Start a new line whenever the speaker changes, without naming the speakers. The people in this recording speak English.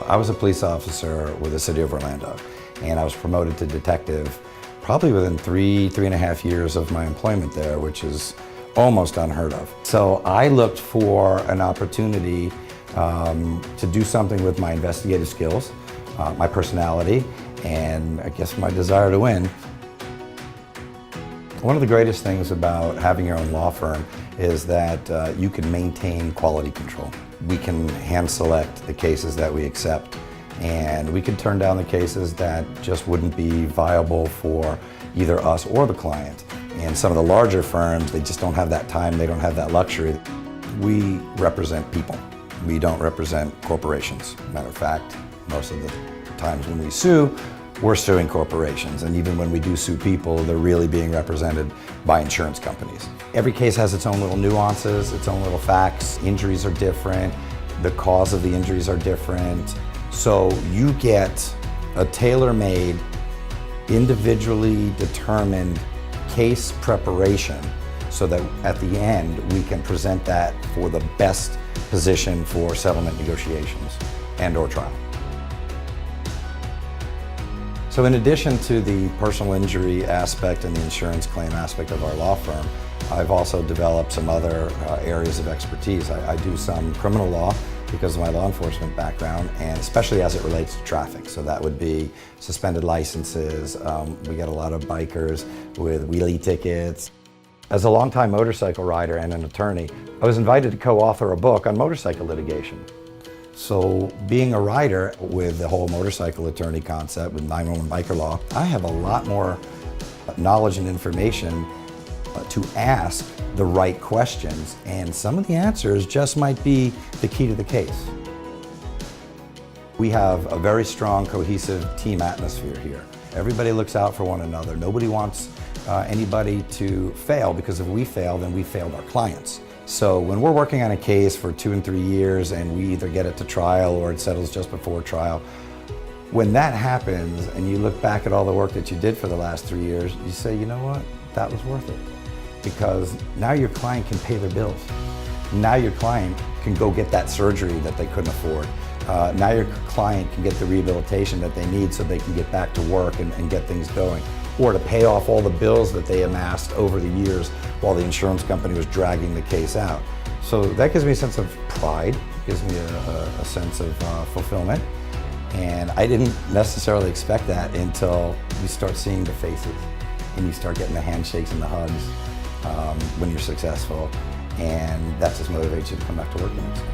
I was a police officer with the city of Orlando, and I was promoted to detective probably within three and a half years of my employment there, which is almost unheard of. So I looked for an opportunity to do something with my investigative skills, my personality, and I guess my desire to win. One of the greatest things about having your own law firm is that you can maintain quality control. We can hand select the cases that we accept, and we can turn down the cases that just wouldn't be viable for either us or the client. And some of the larger firms, they just don't have that time, they don't have that luxury. We represent people. We don't represent corporations. Matter of fact, most of the times when we sue, we're suing corporations, and even when we do sue people, they're really being represented by insurance companies. Every case has its own little nuances, its own little facts. Injuries are different, the cause of the injuries are different. So you get a tailor-made, individually determined case preparation so that at the end we can present that for the best position for settlement negotiations and/or trial. So in addition to the personal injury aspect and the insurance claim aspect of our law firm, I've also developed some other areas of expertise. I do some criminal law because of my law enforcement background, and especially as it relates to traffic. So that would be suspended licenses. We get a lot of bikers with wheelie tickets. As a longtime motorcycle rider and an attorney, I was invited to co-author a book on motorcycle litigation. So being a writer with the whole motorcycle attorney concept with 911 biker law, I have a lot more knowledge and information to ask the right questions, and some of the answers just might be the key to the case. We have a very strong, cohesive team atmosphere here. Everybody looks out for one another. Nobody wants anybody to fail, because if we fail, then we failed our clients. So when we're working on a case for 2 and 3 years and we either get it to trial or it settles just before trial, when that happens and you look back at all the work that you did for the last 3 years, you say, you know what, that was worth it. Because now your client can pay their bills. Now your client can go get that surgery that they couldn't afford. Now your client can get the rehabilitation that they need so they can get back to work and get things going, or to pay off all the bills that they amassed over the years while the insurance company was dragging the case out. So that gives me a sense of pride, gives me a sense of fulfillment, and I didn't necessarily expect that until you start seeing the faces and you start getting the handshakes and the hugs when you're successful, and that just motivates you to come back to work the next day.